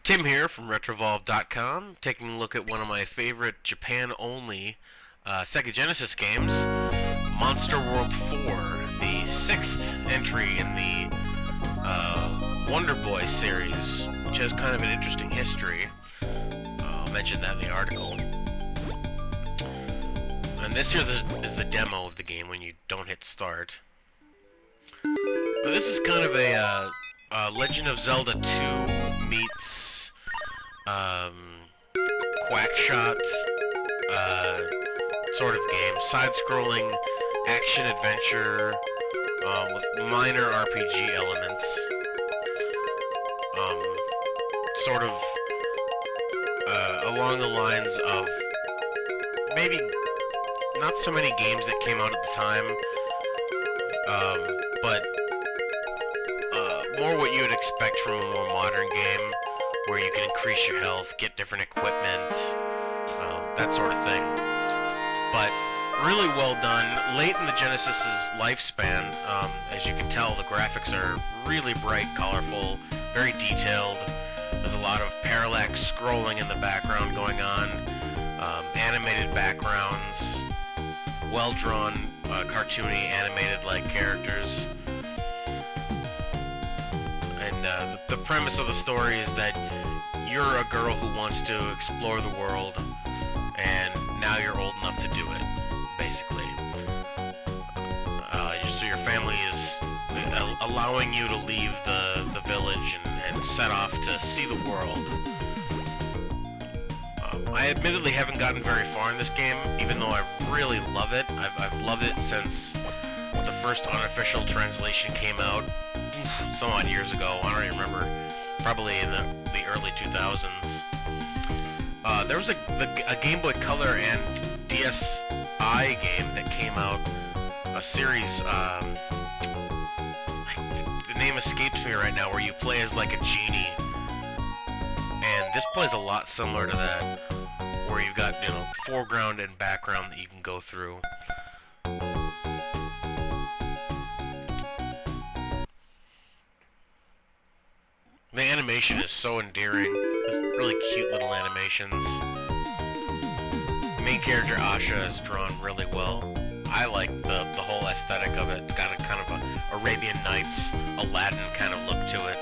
Tim here from Retrovolve.com, taking a look at one of my favorite Japan-only Sega Genesis games, Monster World 4, the sixth entry in the Wonder Boy series, which has kind of an interesting history. I'll mention that in the article. And this here is the demo of the game when you don't hit start. But this is kind of a Legend of Zelda 2 meets Quackshot sort of game. Side-scrolling action-adventure with minor RPG elements. Sort of along the lines of maybe not so many games that came out at the time, but more what you would expect from a more modern game, where you can increase your health, get different equipment, that sort of thing. But really well done. Late in the Genesis's lifespan, as you can tell, the graphics are really bright, colorful, very detailed. There's a lot of parallax scrolling in the background going on, animated backgrounds, well-drawn, cartoony, animated-like characters. And the premise of the story is that you're a girl who wants to explore the world, and now you're old enough to do it, basically. So your family is allowing you to leave the village and set off to see the world. I admittedly haven't gotten very far in this game, even though I really love it. I've loved it since the first unofficial translation came out some odd years ago. I don't even remember. Probably in the early 2000s. There was a Game Boy Color and DSi game that came out. A series, the name escapes me right now, where you play as like a genie. And this plays a lot similar to that, where you've got, foreground and background that you can go through. The animation is so endearing. There's really cute little animations. The main character, Asha, is drawn really well. I like the whole aesthetic of it. It's got a kind of a Arabian Nights, Aladdin kind of look to it.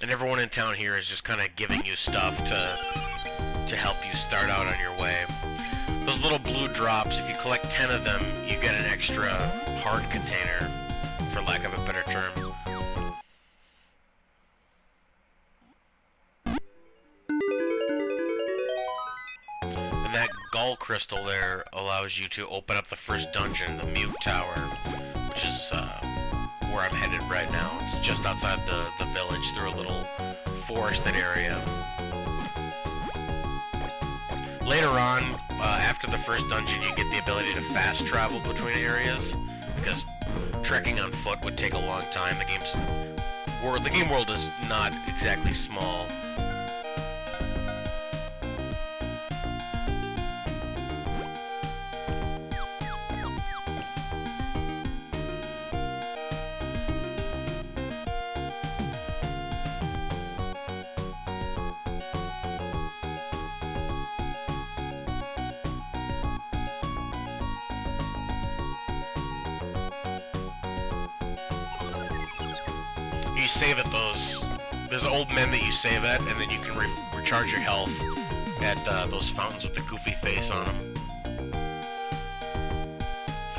And everyone in town here is just kind of giving you stuff to help you start out on your way. Those little blue drops, if you collect 10 of them, you get an extra heart container, for lack of a better term. And that Gull crystal there allows you to open up the first dungeon, the Mute Tower, which is where I'm headed right now. It's just outside the village through a little forested area. Later on, after the first dungeon, you get the ability to fast travel between areas, because trekking on foot would take a long time. The game world is not exactly small. You save at there's old men that you save at, and then you can recharge your health at those fountains with the goofy face on them.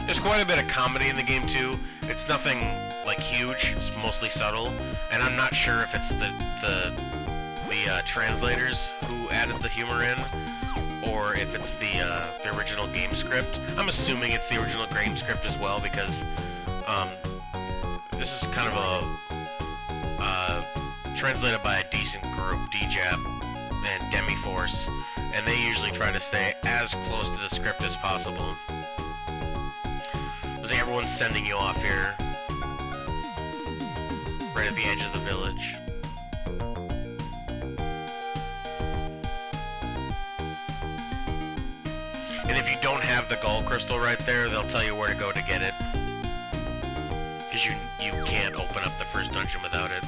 There's quite a bit of comedy in the game too. It's nothing like huge, it's mostly subtle, and I'm not sure if it's the translators who added the humor in, or if it's the original game script. I'm assuming it's the original game script as well, because this is kind of translated by a decent group, DJAP and Demi-Force, and they usually try to stay as close to the script as possible. Looks like everyone's sending you off here, right at the edge of the village. And if you don't have the Gull crystal right there, they'll tell you where to go to get it. Because because you can't open up the first dungeon without it.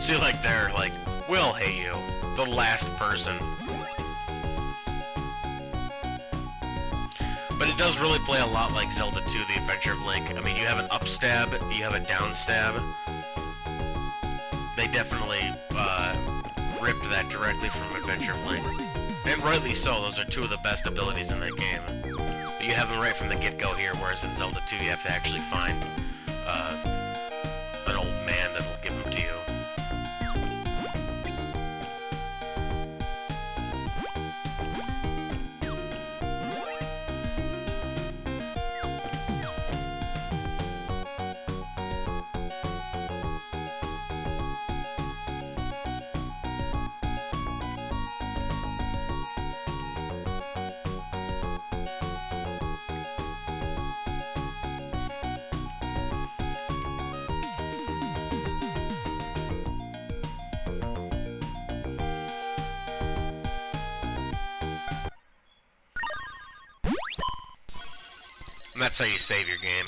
See, like, they're like, we'll hate you. The last person. But it does really play a lot like Zelda 2, The Adventure of Link. I mean, you have an up stab, you have a down stab. They definitely ripped that directly from Adventure of Link. And rightly so, those are two of the best abilities in that game. But you have them right from the get-go here, whereas in Zelda 2 you have to actually find an old man that will give them to you. And that's how you save your game.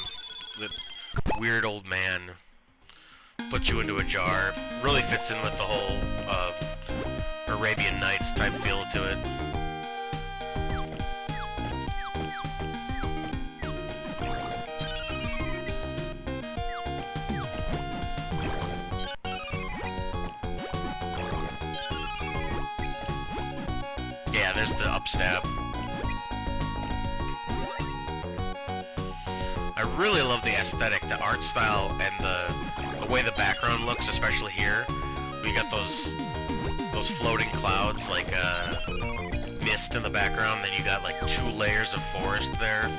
The weird old man puts you into a jar. Really fits in with the whole Arabian Nights type feel to it. Yeah, there's the upstab. I really love the aesthetic, the art style, and the way the background looks, especially here. We got those floating clouds, like mist in the background, then you got like 2 layers of forest there.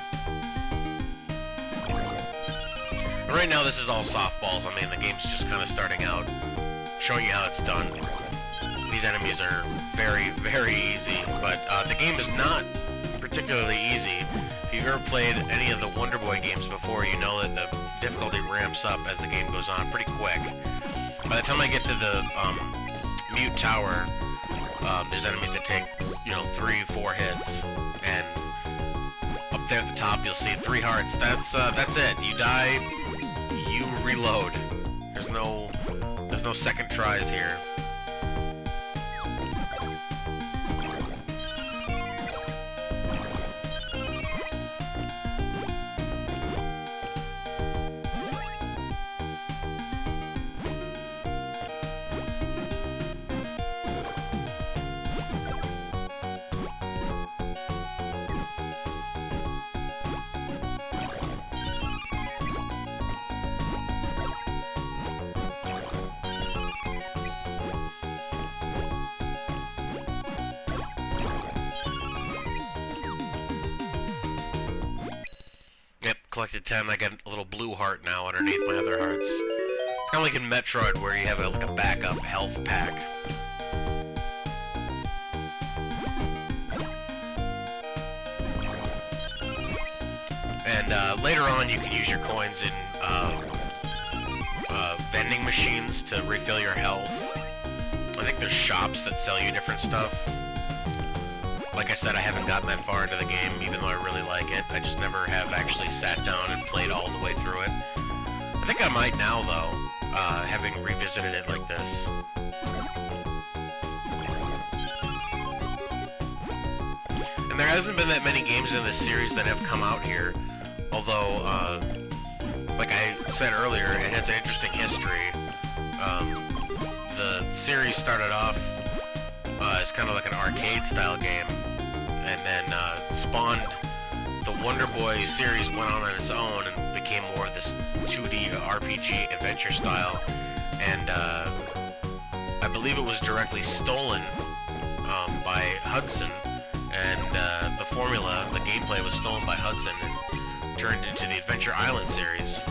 And right now this is all softballs. I mean, the game's just kind of starting out, showing you how it's done. These enemies are very, very easy, but the game is not particularly easy. If you've ever played any of the Wonder Boy games before, you know that the difficulty ramps up as the game goes on pretty quick. By the time I get to the Mute Tower, there's enemies that take, 3-4 hits, and up there at the top you'll see 3 hearts. That's it. You die, you reload. There's no second tries here. Collected 10, I get a little blue heart now underneath my other hearts. It's kind of like in Metroid, where you have like a backup health pack. And later on, you can use your coins in vending machines to refill your health. I think there's shops that sell you different stuff. Like I said, I haven't gotten that far into the game, even though I really like it. I just never have actually sat down and played all the way through it. I think I might now, though, having revisited it like this. And there hasn't been that many games in this series that have come out here, although, like I said earlier, it has an interesting history. The series started off as kind of like an arcade-style game, and then spawned the Wonder Boy series, went on its own and became more of this 2D RPG adventure style, and I believe it was directly stolen by Hudson, and the formula, the gameplay was stolen by Hudson and turned into the Adventure Island series,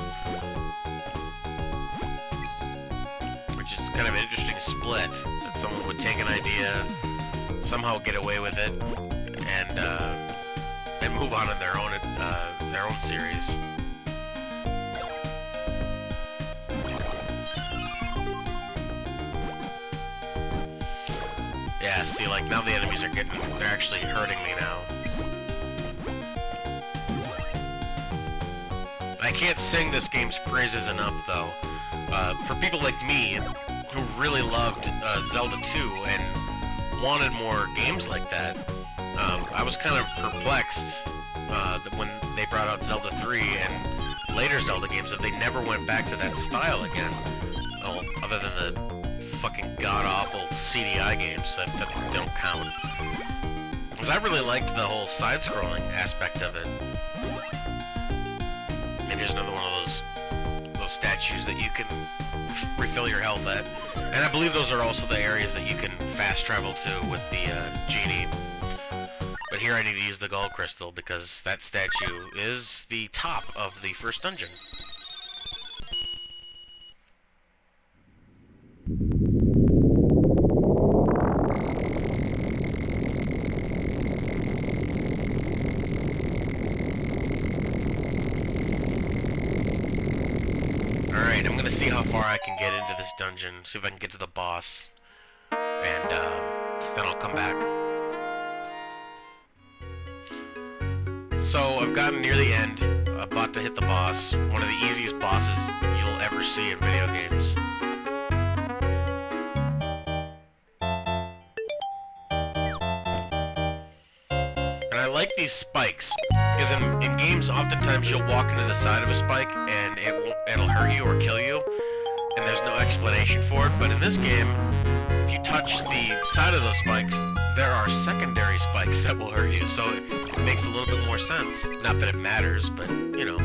which is kind of an interesting split, that someone would take an idea, somehow get away with it, and move on in their own series. Yeah, see, like, now the enemies are they're actually hurting me now. I can't sing this game's praises enough, though. For people like me, who really loved Zelda 2 and wanted more games like that, I was kind of perplexed when they brought out Zelda 3 and later Zelda games that they never went back to that style again. Well, other than the fucking god-awful CDI games that don't count. Because I really liked the whole side-scrolling aspect of it. And here's another one of those statues that you can refill your health at. And I believe those are also the areas that you can fast travel to with the genie. But here I need to use the Gold Crystal because that statue is the top of the first dungeon. Alright, I'm gonna see how far I can get into this dungeon, see if I can get to the boss, and then I'll come back. So, I've gotten near the end, about to hit the boss, one of the easiest bosses you'll ever see in video games. And I like these spikes, because in games, oftentimes you'll walk into the side of a spike, and it'll hurt you or kill you, and there's no explanation for it, but in this game, if you touch the side of those spikes, there are secondary spikes that will hurt you, so it makes a little bit more sense. Not that it matters, but, you know.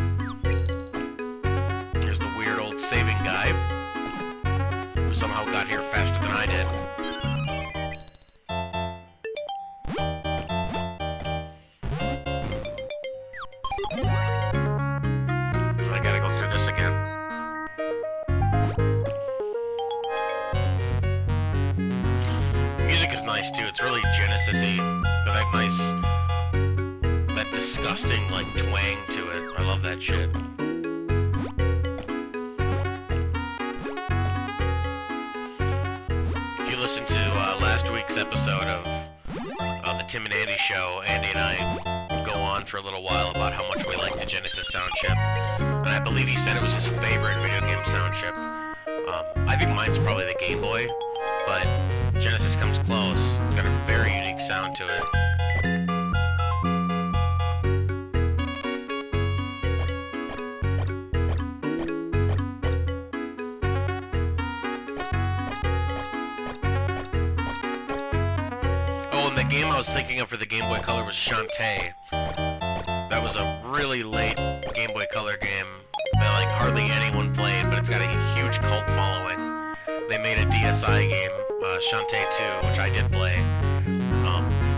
Here's the weird old saving guy, who somehow got here faster than I did. I gotta go through this again. Music is nice too, it's really Genesis-y. That nice, that disgusting, like, twang to it. I love that shit. If you listen to last week's episode of the Tim and Andy show, Andy and I go on for a little while about how much we like the Genesis sound chip. And I believe he said it was his favorite video game sound chip. I think mine's probably the Game Boy, but Genesis comes close. It's got a very unique sound to it. Oh, and the game I was thinking of for the Game Boy Color was Shantae. That was a really late Game Boy Color game that like hardly anyone played, but it's got a huge cult following. They made a DSi game, Shantae 2, which I did play.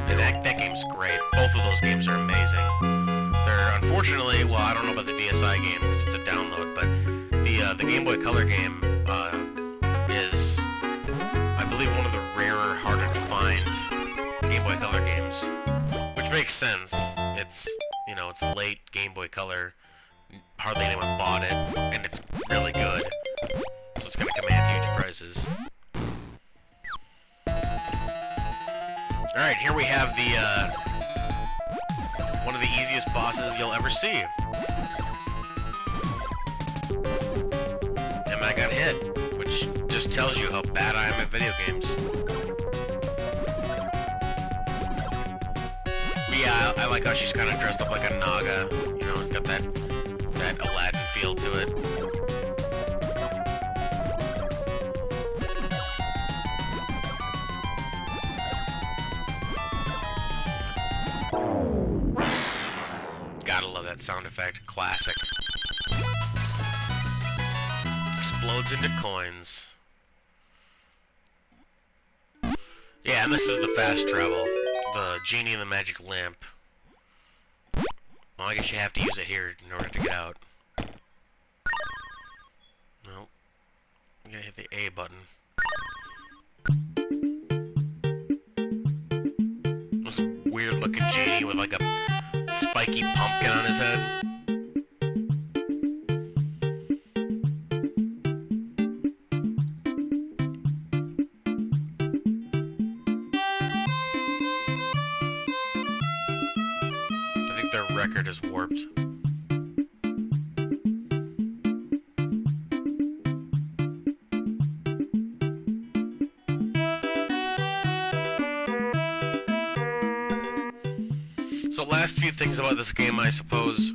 And that game's great. Both of those games are amazing. They're unfortunately, well, I don't know about the DSi game because it's a download, but the Game Boy Color game is, I believe, one of the rarer, harder to find Game Boy Color games, which makes sense. It's, you know, it's late Game Boy Color, hardly anyone bought it, and it's really good, so it's gonna command huge prices. Alright, here we have the, one of the easiest bosses you'll ever see. And I got hit, which just tells you how bad I am at video games. But yeah, I like how she's kind of dressed up like a Naga, you know, got that Aladdin feel to it. Gotta love that sound effect. Classic. Explodes into coins. Yeah, and this is the fast travel. The genie and the magic lamp. Well, I guess you have to use it here in order to get out. Nope. I'm gonna hit the A button. This weird looking genie with like a spiky pumpkin on his head. I think their record is warped. last few things about this game, I suppose.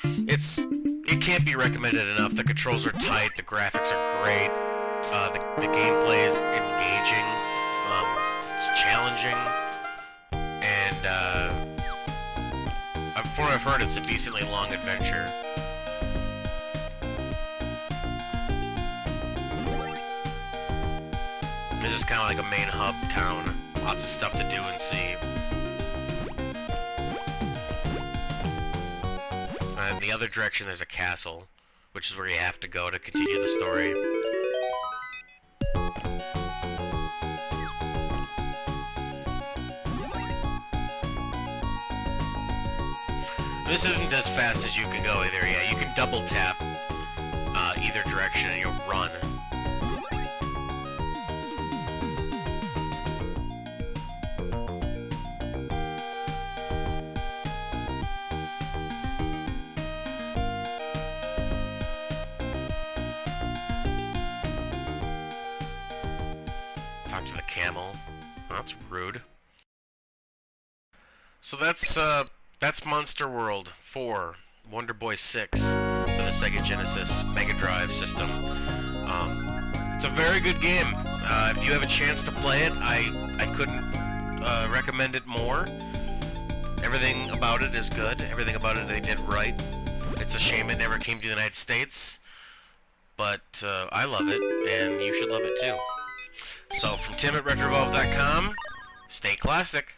It can't be recommended enough. The controls are tight, the graphics are great, the gameplay is engaging, it's challenging, and from what I've heard, it's a decently long adventure. This is kind of like a main hub town. Lots of stuff to do and see. In the other direction, there's a castle, which is where you have to go to continue the story. This isn't as fast as you can go either. Yeah, you can double tap either direction and you'll run. Talk to the camel. Oh, that's rude. So that's Monster World 4, Wonder Boy 6 for the Sega Genesis Megadrive system. It's a very good game. If you have a chance to play it, I couldn't recommend it more. Everything about it is good. Everything about it they did right. It's a shame it never came to the United States, but I love it, and you should love it too. So from Tim at RetroVolve.com, stay classic.